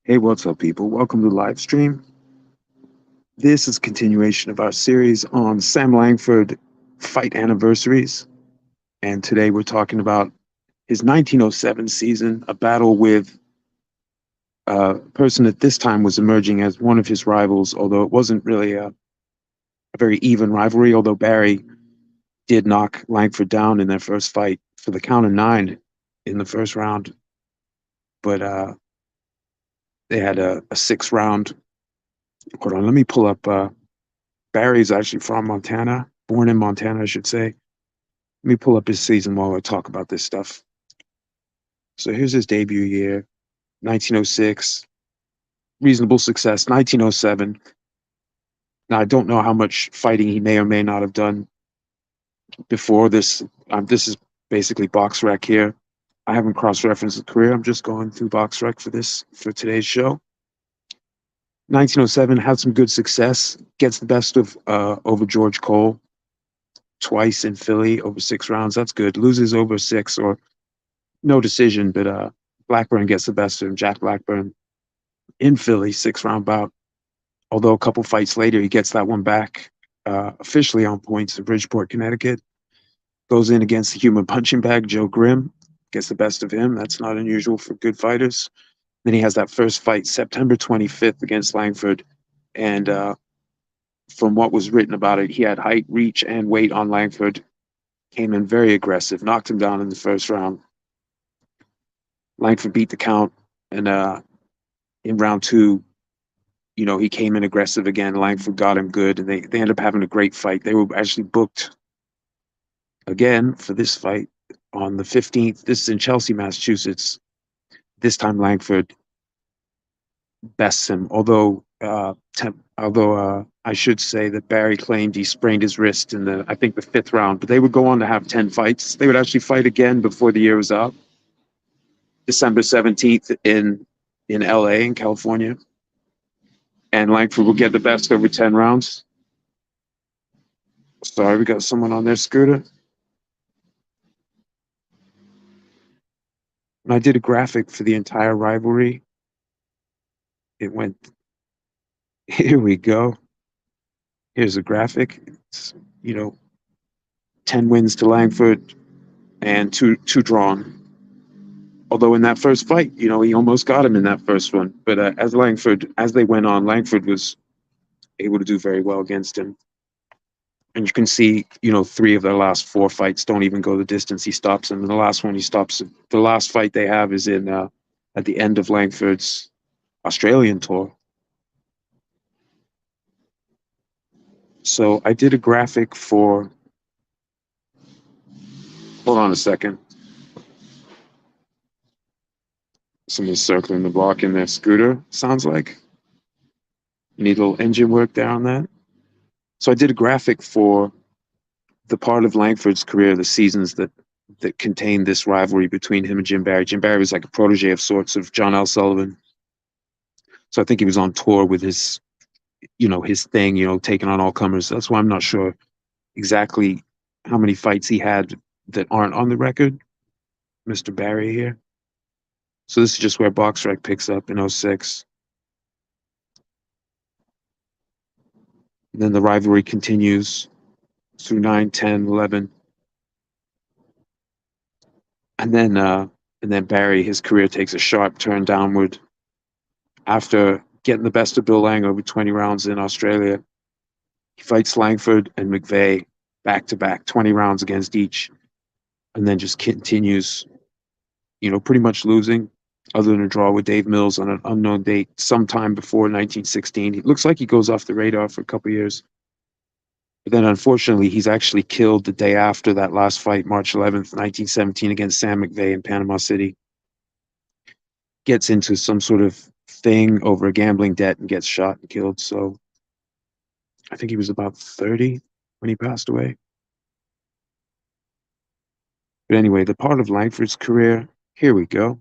Hey, what's up, people? Welcome to the live stream. This is a continuation of our series on Sam Langford fight anniversaries. And today we're talking about his 1907 season, a battle with a person at this time was emerging as one of his rivals, although it wasn't really a very even rivalry, although Barry did knock Langford down in their first fight for the count of 9 in the first round. But they had a 6 round. Hold on, let me pull up. Barry's actually from Montana, born in Montana, I should say. Let me pull up his season while I talk about this stuff. So here's his debut year, 1906. Reasonable success, 1907. Now, I don't know how much fighting he may or may not have done before this. This is basically box rec here. I haven't cross-referenced his career. I'm just going through box rec for today's show. 1907 had some good success. Gets the best of over George Cole twice in Philly over 6 rounds. That's good. Loses over 6 or no decision, but Blackburn gets the best of him. Jack Blackburn in Philly, 6 round bout. Although a couple fights later, he gets that one back officially on points in Bridgeport, Connecticut. Goes in against the human punching bag, Joe Grimm. Gets the best of him. That's not unusual for good fighters. Then he has that first fight, September 25th against Langford. And from what was written about it, he had height, reach, and weight on Langford. Came in very aggressive, knocked him down in the first round. Langford beat the count, and in round 2, he came in aggressive again. Langford got him good, and they ended up having a great fight. They were actually booked again for this fight on the 15th. This is in Chelsea, Massachusetts. This time Langford bests him, although I should say that Barry claimed he sprained his wrist in I think the 5th round, but they would go on to have 10 fights. They would actually fight again before the year was up. December 17th in LA in California. And Langford will get the best over 10 rounds. Sorry, we got someone on their scooter. And I did a graphic for the entire rivalry. It went, here we go. Here's a graphic. It's, 10 wins to Langford and two drawn. Although in that first fight, he almost got him in that first one. But as they went on, Langford was able to do very well against him. And you can see, 3 of their last 4 fights don't even go the distance. He stops him. And the last one, he stops him. The last fight they have is at the end of Langford's Australian tour. So I did a graphic for. Hold on a second. Someone's circling the block in their scooter, sounds like. Need a little engine work there on that. So I did a graphic for the part of Langford's career, the seasons that contained this rivalry between him and Jim Barry. Jim Barry was like a protege of sorts of John L. Sullivan. So I think he was on tour with his thing, taking on all comers. That's why I'm not sure exactly how many fights he had that aren't on the record. Mr. Barry here. So this is just where BoxRec picks up in 06. And then the rivalry continues through 9, 10, 11. And then Barry, his career takes a sharp turn downward after getting the best of Bill Lang over 20 rounds in Australia. He fights Langford and McVeigh back-to-back, 20 rounds against each, and then just continues, pretty much losing, other than a draw with Dave Mills on an unknown date sometime before 1916. It looks like he goes off the radar for a couple of years. But then, unfortunately, he's actually killed the day after that last fight, March 11th, 1917, against Sam McVeigh in Panama City. Gets into some sort of thing over a gambling debt and gets shot and killed. So I think he was about 30 when he passed away. But anyway, the part of Langford's career, here we go.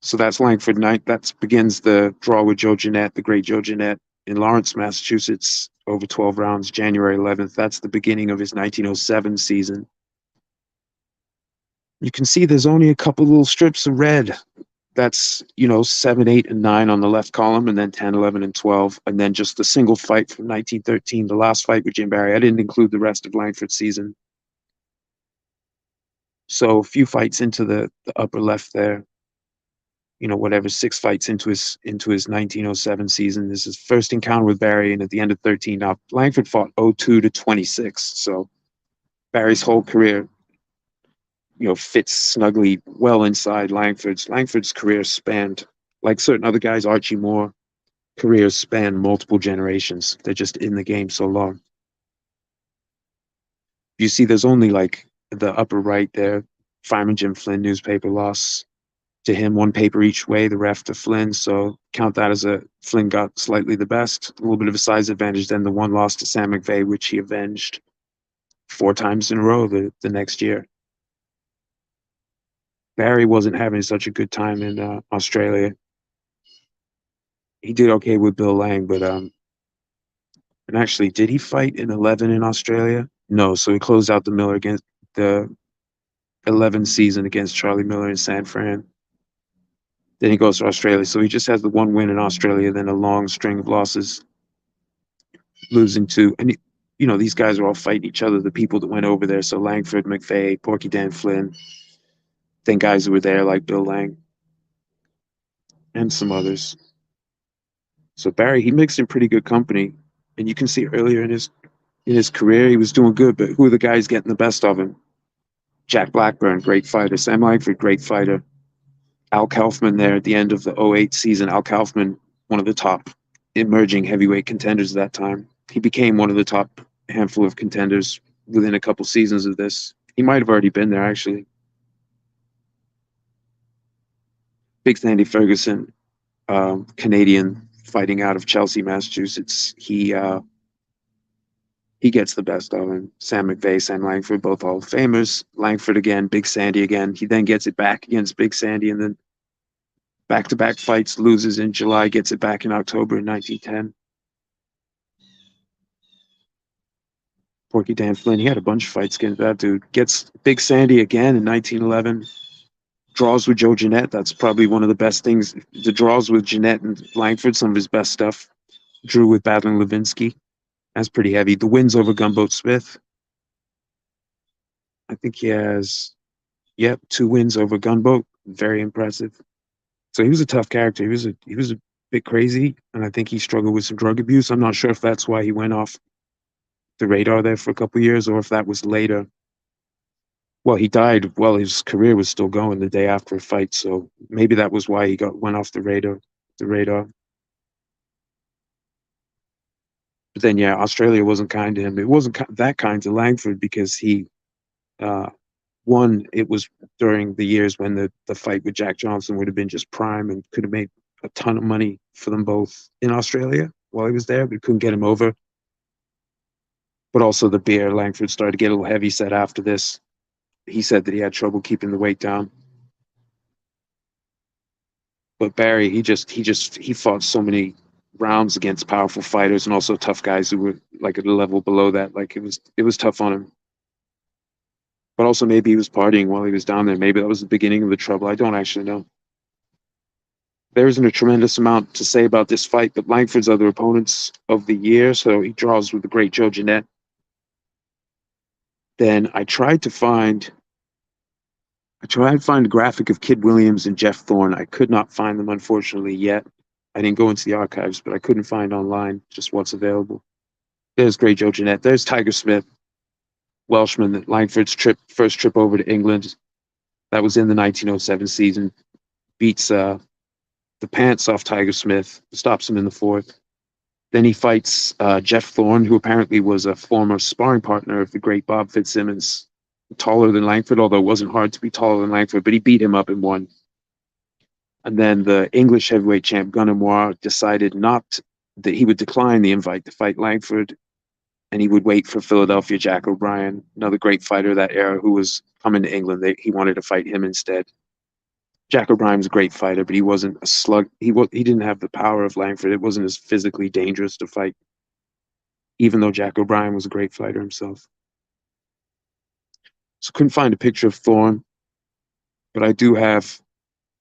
So that's Langford night. That begins the draw with Joe Jeanette, the great Joe Jeanette, in Lawrence, Massachusetts, over 12 rounds, January 11th. That's the beginning of his 1907 season. You can see there's only a couple little strips of red That's, 7, 8, and 9 on the left column, and then 10, 11, and 12. And then just the single fight from 1913, the last fight with Jim Barry. I didn't include the rest of Langford's season. So a few fights into the upper left there, whatever, 6 fights into his 1907 season. This is first encounter with Barry, and at the end of 13. Now Langford fought 02 to 26. So Barry's whole career, fits snugly well inside Langford's. Langford's career spanned, like certain other guys, Archie Moore, careers span multiple generations. They're just in the game so long. You see, there's only like the upper right there, Fireman Jim Flynn newspaper loss to him, one paper each way, the ref to Flynn. So count that as a Flynn got slightly the best, a little bit of a size advantage. Then the one loss to Sam McVeigh, which he avenged 4 times in a row the next year. Barry wasn't having such a good time in Australia. He did okay with Bill Lang, but and actually, did he fight in 11 in Australia? No, so he closed out the 11 season against Charlie Miller in San Fran. Then he goes to Australia, so he just has the one win in Australia, then a long string of losses, losing to, and these guys are all fighting each other. The people that went over there, so Langford, McVeigh, Porky Dan Flynn, then guys who were there like Bill Lang and some others. So Barry, he mixed in pretty good company, and you can see earlier in his career he was doing good. But who are the guys getting the best of him? Jack Blackburn, great fighter. Sam Langford, great fighter. Al Kaufman there at the end of the '08 season. Al Kaufman, one of the top emerging heavyweight contenders at that time. He became one of the top handful of contenders within a couple seasons of this. He might have already been there, actually. Big Sandy Ferguson, Canadian, fighting out of Chelsea, Massachusetts. He gets the best of him. Sam McVeigh, Sam Langford, both Hall of Famers. Langford again, Big Sandy again. He then gets it back against Big Sandy, and then back-to-back fights, loses in July, gets it back in October in 1910. Porky Dan Flynn, he had a bunch of fights against that dude. Gets Big Sandy again in 1911. Draws with Joe Jeanette. That's probably one of the best things. The draws with Jeanette and Langford, some of his best stuff. Drew with Battling Levinsky. That's pretty heavy. The wins over Gunboat Smith. I think he has, 2 wins over Gunboat. Very impressive. So he was a tough character. He was a bit crazy, and I think he struggled with some drug abuse. I'm not sure if that's why he went off the radar there for a couple of years, or if that was later. Well, he died while his career was still going the day after a fight, so maybe that was why he went off the radar. The radar. But then, yeah, Australia wasn't kind to him. It wasn't that kind to Langford because he, uh, one, it was during the years when the fight with Jack Johnson would have been just prime and could have made a ton of money for them both in Australia while he was there, but couldn't get him over. But also the beer, Langford started to get a little heavy set after this. He said that he had trouble keeping the weight down. But Barry, he fought so many rounds against powerful fighters and also tough guys who were like at a level below that. Like it was tough on him. But also maybe he was partying while he was down there. Maybe that was the beginning of the trouble. I don't actually know. There isn't a tremendous amount to say about this fight, but Langford's other opponents of the year, so he draws with the great Joe Jeanette. Then I tried to find a graphic of Kid Williams and Jeff Thorne. I could not find them, unfortunately, yet. I didn't go into the archives, but I couldn't find online just what's available. There's great Joe Jeanette. There's Tiger Smith, Welshman, that Langford's first trip over to England. That was in the 1907 season. Beats the pants off Tiger Smith, stops him in the fourth. Then he fights Jeff Thorne, who apparently was a former sparring partner of the great Bob Fitzsimmons. Taller than Langford, although it wasn't hard to be taller than Langford, but he beat him up and won. And then the English heavyweight champ, Gunnar Moir, decided that he would decline the invite to fight Langford, and he would wait for Philadelphia Jack O'Brien, another great fighter of that era who was coming to England. He wanted to fight him instead. Jack O'Brien was a great fighter, but he wasn't a slug. He didn't have the power of Langford. It wasn't as physically dangerous to fight, even though Jack O'Brien was a great fighter himself. So couldn't find a picture of Thorne, but I do have,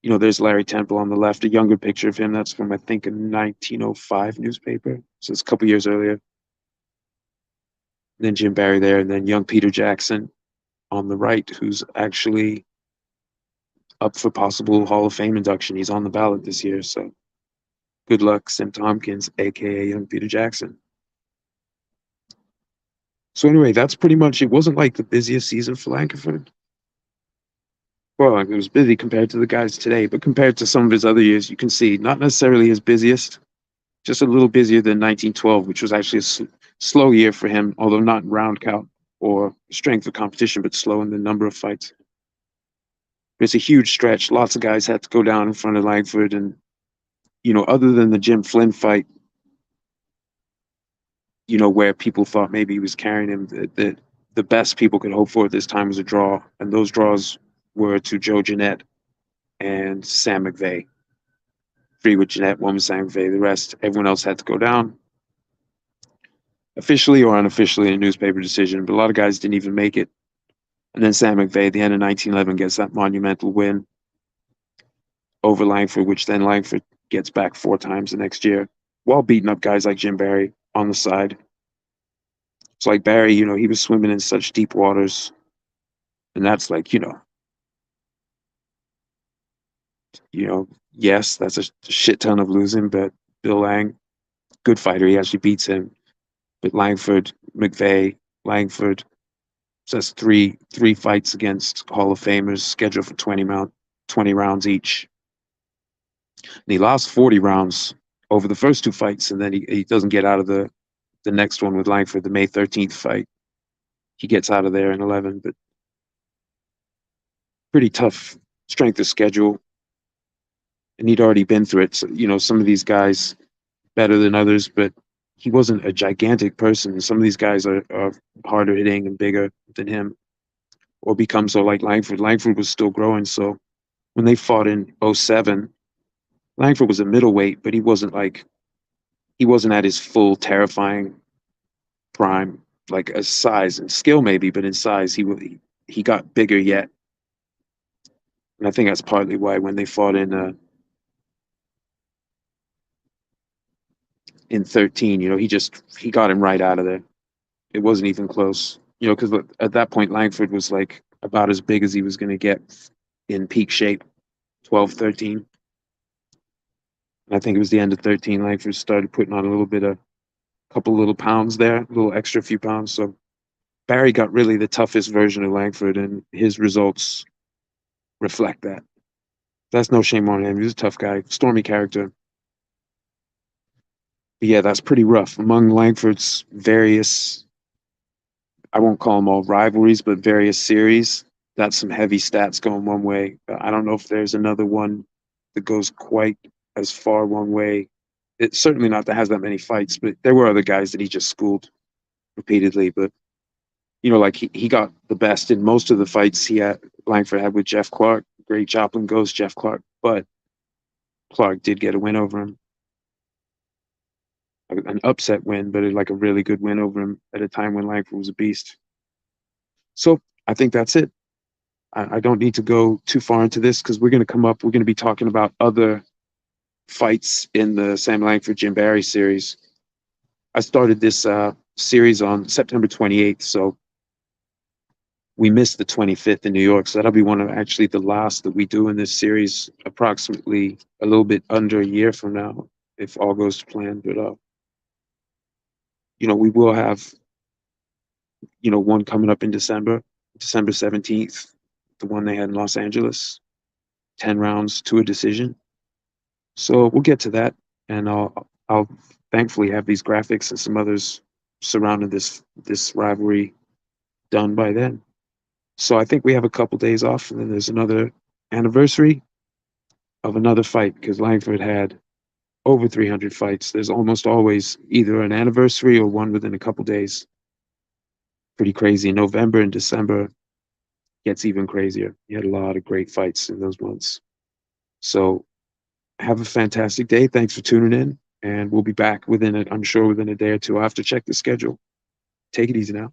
There's Larry Temple on the left, a younger picture of him. That's from, I think, a 1905 newspaper. So it's a couple years earlier. And then Jim Barry there, and then young Peter Jackson on the right, who's actually up for possible Hall of Fame induction. He's on the ballot this year. So good luck, Sim Tompkins, aka young Peter Jackson. So anyway, that's pretty much it. Wasn't like the busiest season for Langford. Well, it was busy compared to the guys today, but compared to some of his other years, you can see not necessarily his busiest, just a little busier than 1912, which was actually a slow year for him, although not in round count or strength of competition, but slow in the number of fights. It's a huge stretch. Lots of guys had to go down in front of Langford, and other than the Jim Flynn fight, where people thought maybe he was carrying him, the best people could hope for at this time was a draw, and those draws were to Joe Jeanette and Sam McVeigh. 3 with Jeanette, 1 with Sam McVeigh. The rest, everyone else had to go down, officially or unofficially, a newspaper decision. But a lot of guys didn't even make it. And then Sam McVeigh, at the end of 1911, gets that monumental win over Langford, which then Langford gets back 4 times the next year, while beating up guys like Jim Barry on the side. It's like Barry, he was swimming in such deep waters, and that's like, yes, that's a shit ton of losing, but Bill Lang, good fighter, he actually beats him. But Langford, McVeigh, Langford, so that's three fights against Hall of Famers scheduled for 20 rounds each. And he lost 40 rounds over the first 2 fights, and then he doesn't get out of the next one with Langford, the May 13th fight. He gets out of there in 11, but pretty tough strength of schedule. And he'd already been through it. So, some of these guys better than others, but he wasn't a gigantic person. Some of these guys are harder hitting and bigger than him, or become so like Langford. Langford was still growing. So when they fought in 07, Langford was a middleweight, but he wasn't at his full terrifying prime, like a size and skill maybe, but in size he got bigger yet. And I think that's partly why when they fought in 13, he got him right out of there. It wasn't even close, because at that point Langford was like about as big as he was going to get in peak shape, 12, 13. And I think it was the end of 13. Langford started putting on a couple little pounds there, a little extra few pounds. So Barry got really the toughest version of Langford, and his results reflect that. That's no shame on him. He was a tough guy, stormy character. But yeah, that's pretty rough. Among Langford's various, I won't call them all rivalries, but various series, that's some heavy stats going one way. I don't know if there's another one that goes quite as far one way. It's certainly not that has that many fights, but there were other guys that he just schooled repeatedly. But like he got the best in most of the fights Langford had with Jeff Clark. Great Joplin goes Jeff Clark, but Clark did get a win over him. An upset win, but like a really good win over him at a time when Langford was a beast. So I think that's it. I don't need to go too far into this because we're going to be talking about other fights in the Sam Langford Jim Barry series. I started this series on September 28th, so we missed the 25th in New York, so that'll be one of actually the last that we do in this series, approximately a little bit under a year from now, if all goes to plan. But we will have one coming up in December 17th, the one they had in Los Angeles, 10 rounds to a decision. So we'll get to that, and I'll thankfully have these graphics and some others surrounding this rivalry done by then. So I think we have a couple days off, and then there's another anniversary of another fight, because Langford had over 300 fights. There's almost always either an anniversary or one within a couple days. Pretty crazy. November and December gets even crazier. You had a lot of great fights in those months. So have a fantastic day. Thanks for tuning in, and we'll be back within a day or two. I'll have to check the schedule. Take it easy now.